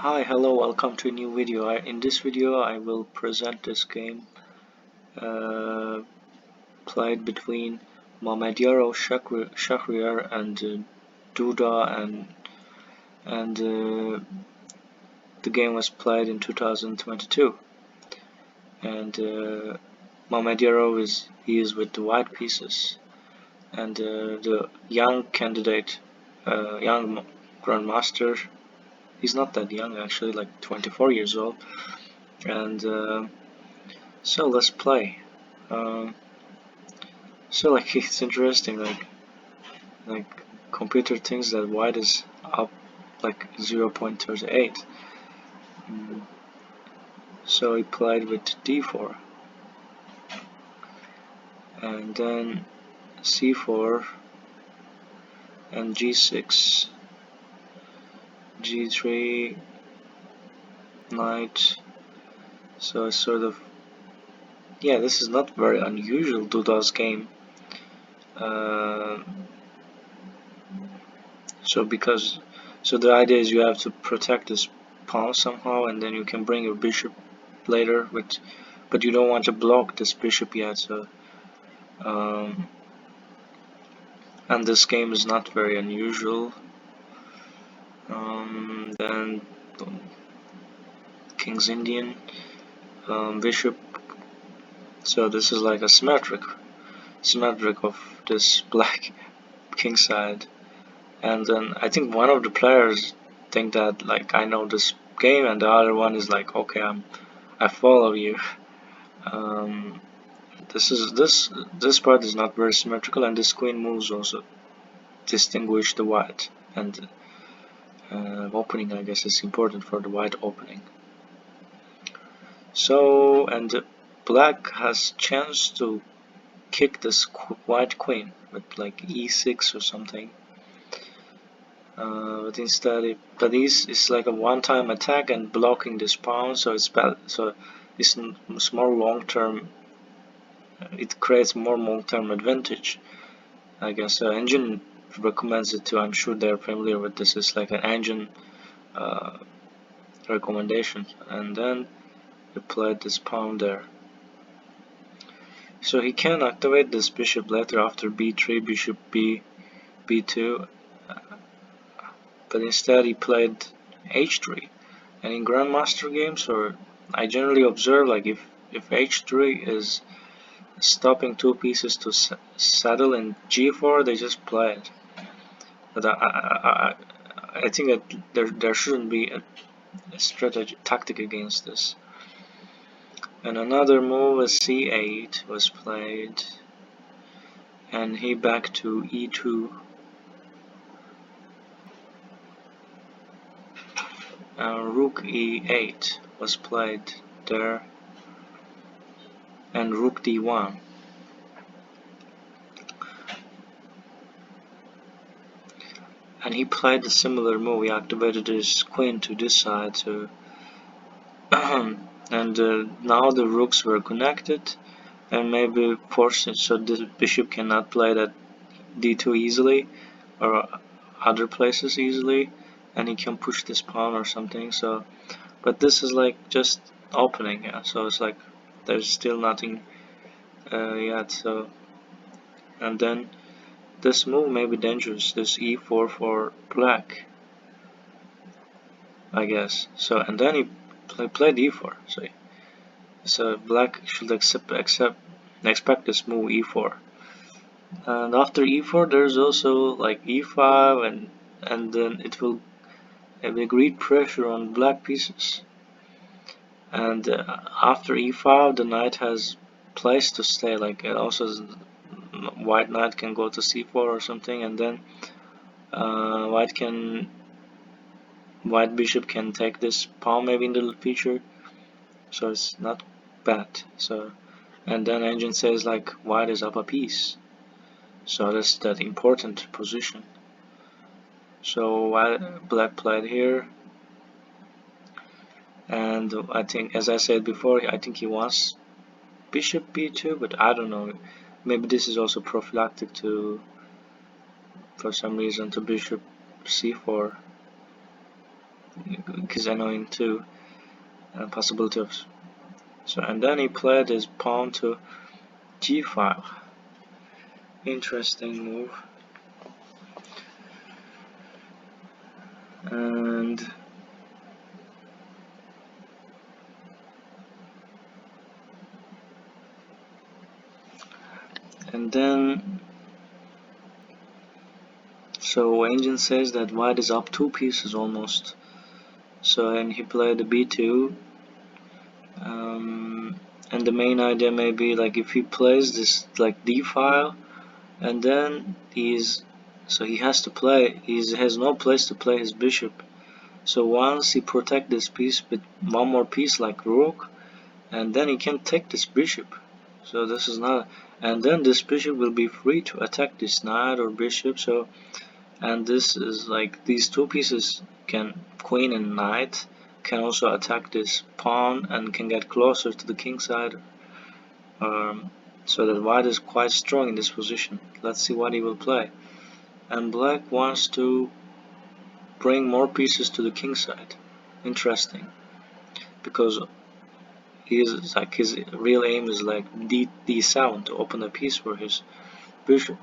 Hi, hello, welcome to a new video. In this video I will present this game played between Mamadiaro Shahriar and Duda, and the game was played in 2022. And Mamadiaro is with the white pieces, and the young candidate, young grandmaster. He's not that young actually, like 24 years old, and so let's play. Um, so like it's interesting, like computer thinks that white is up like 0.38. So he played with d4, and then c4 and g6, g3, knight. So it's sort of, yeah, this is not very unusual Duda's game. So the idea is you have to protect this pawn somehow, and then you can bring your bishop later but you don't want to block this bishop yet. So and this game is not very unusual. Then King's Indian, bishop. So this is like a symmetric of this black king side. And then I think one of the players think that like I know this game, and the other one is like, okay, I follow you. This part is not very symmetrical, and this queen moves also distinguish the white, and opening I guess is important for the white opening. So, and black has chance to kick this white queen with like e6 or something. But instead, but it's like a one-time attack and blocking this pawn, so it's bad. So it's more long-term. It creates more long-term advantage, I guess. Engine recommends it too. I'm sure they're familiar with this. It's like an engine recommendation. And then he played this pawn there. So he can activate this bishop later after b3, bishop b2, but instead he played h3. And in grandmaster games, or I generally observe, like if h3 is stopping two pieces to settle in g4, they just play it. But I think that there shouldn't be a strategy tactic against this. And another move, a c8 was played, and he back to e2. Rook e8 was played there, and rook d1. And he played a similar move. He activated his queen to this side, so and now the rooks were connected, and maybe forced it so the bishop cannot play that d2 easily, or other places easily, and he can push this pawn or something. So, but this is like just opening, yeah. So it's like there's still nothing yet. So, and then this move may be dangerous. This e4 for black, I guess. So, and then he played e4. So black should expect this move e4. And after e4, there's also like e5, and then it will have a great pressure on black pieces. And after e5, the knight has place to stay. Like also white knight can go to c4 or something, and then white bishop can take this pawn maybe in the future. So it's not bad. So, and then engine says like white is up a piece. So that's that important position. So black played here, and I think, as I said before, I think he wants bishop b2, but I don't know. Maybe this is also prophylactic to, for some reason, to bishop c4. because I know into possibility of. So and then he played his pawn to g5. Interesting move. And then so engine says that white is up 2 pieces almost. So and he played the b2. And the main idea may be like if he plays this like d file, and then he has to play. He has no place to play his bishop. So once he protect this piece with one more piece like rook, and then he can take this bishop. So this is not, and then this bishop will be free to attack this knight or bishop. So and this is like these 2 pieces can queen and knight can also attack this pawn and can get closer to the king side. So that white is quite strong in this position. Let's see what he will play. And black wants to bring more pieces to the king side. Interesting, because his real aim is like d7 to open a piece for his bishop.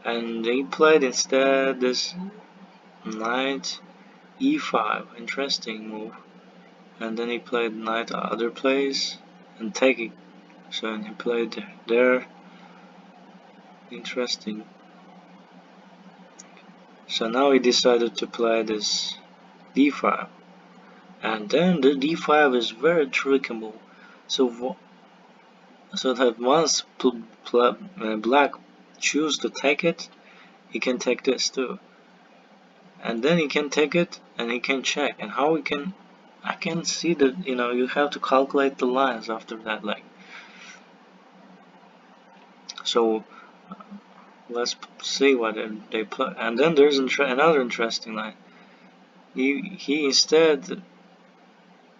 And he played instead this knight e5. Interesting move. And then he played knight other place and taking. So and he played there. Interesting. So now he decided to play this d5, and then the d5 is very tricky move. So that once black choose to take it, he can take this too, and then he can take it and he can check. And how he can, I can see that you have to calculate the lines after that, like so. Let's see what they play. And then there's another interesting line. He instead,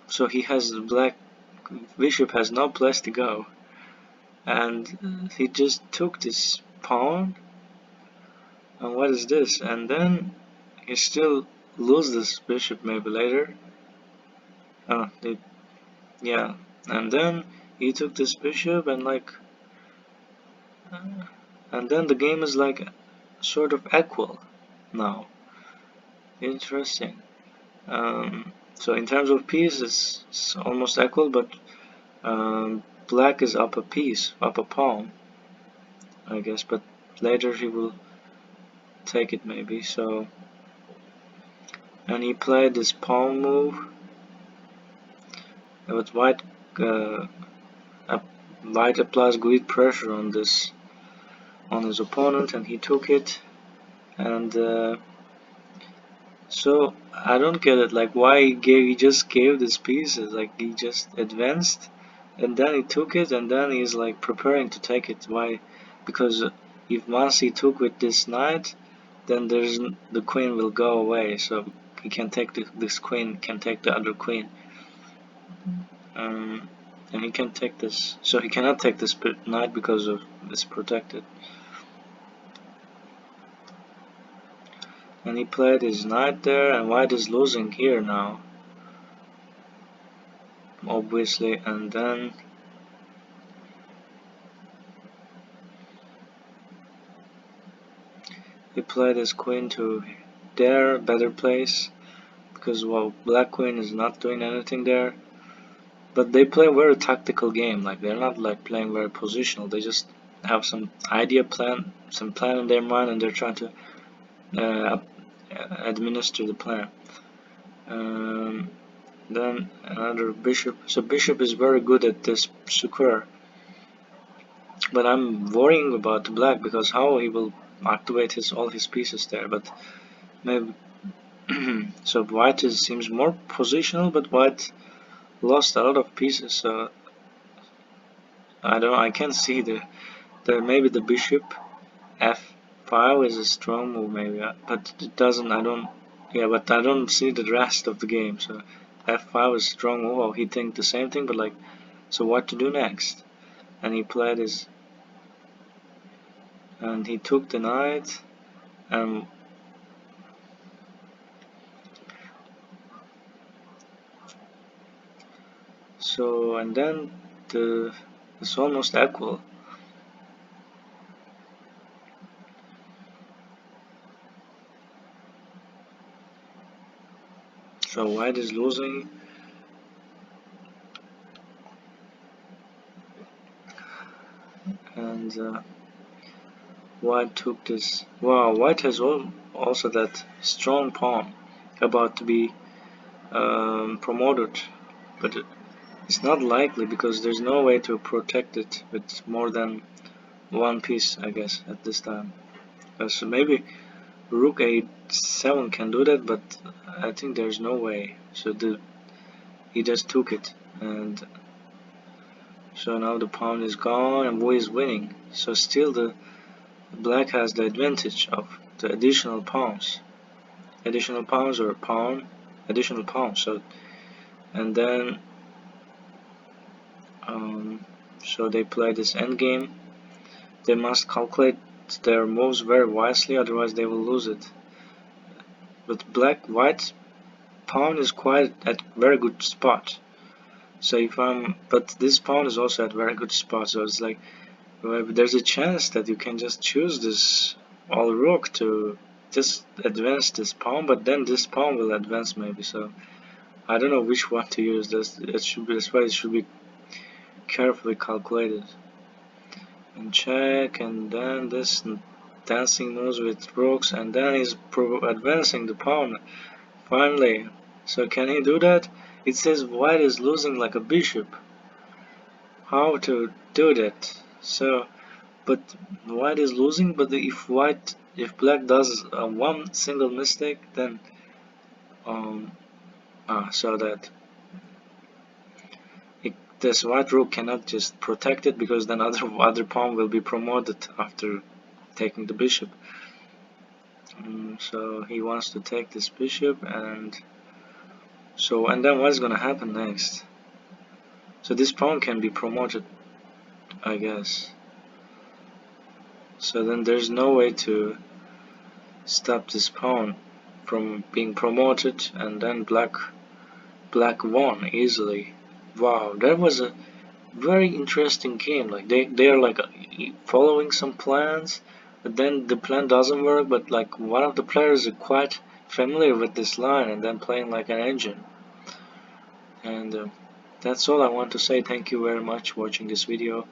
so he has the black bishop has no place to go, and he just took this pawn. And what is this? And then he still lose this bishop maybe later. Oh, yeah. And then he took this bishop and and then the game is like sort of equal now. Interesting. So in terms of piece, it's almost equal, but black is up a piece, up a pawn, I guess. But later he will take it maybe. So, and he played this pawn move. But uh, white applies great pressure on his opponent, and he took it. And so I don't get it, like why he just gave these pieces, like he just advanced and then he took it and then he's like preparing to take it. Why? Because if once he took with this knight, then the queen will go away, so he can take this queen, can take the other queen, um, and he can take this, so he cannot take this knight because of it's protected. And he played his knight there, and white is losing here now, obviously. And then he played his queen to there, better place, because well, black queen is not doing anything there. But they play a very tactical game, like they're not like playing very positional, they just have some plan in their mind, and they're trying to uh, administer the plan. Um, then another bishop. So bishop is very good at this square, but I'm worrying about black because how he will activate all his pieces there. But maybe so white seems more positional, but white lost a lot of pieces. So I don't. I can't see the maybe the bishop f5 is a strong move maybe, but it doesn't. I don't. Yeah, but I don't see the rest of the game. So f5 is strong move. Oh, he think the same thing, but like, so what to do next? And he played his, and he took the knight, and So, and then it's almost equal. So white is losing, and white took this. Wow, white has also that strong pawn about to be promoted, but it's not likely because there's no way to protect it with more than one piece, I guess, at this time. So maybe Rook a7 can do that, but I think there's no way. So he just took it, and so now the pawn is gone and boy is winning. So still the black has the advantage of the additional pawns or pawn, additional pawn. So and then so they play this endgame. They must calculate their moves very wisely, otherwise they will lose it. But white pawn is quite at very good spot. So but this pawn is also at very good spot. So it's like there's a chance that you can just choose this all rook to just advance this pawn, but then this pawn will advance maybe. So I don't know which one to use. That's why it should be carefully calculated. And check, and then this dancing moves with rooks, and then he's advancing the pawn finally. So can he do that? It says white is losing like a bishop. How to do that? So, but white is losing. But if black does one single mistake, then so that this white rook cannot just protect it because then other pawn will be promoted after taking the bishop. So he wants to take this bishop, and then what's gonna happen next? So this pawn can be promoted, I guess. So then there's no way to stop this pawn from being promoted, and then black won easily. Wow, that was a very interesting game. Like they are like following some plans, but then the plan doesn't work. But like one of the players is quite familiar with this line, and then playing like an engine. And that's all I want to say. Thank you very much for watching this video.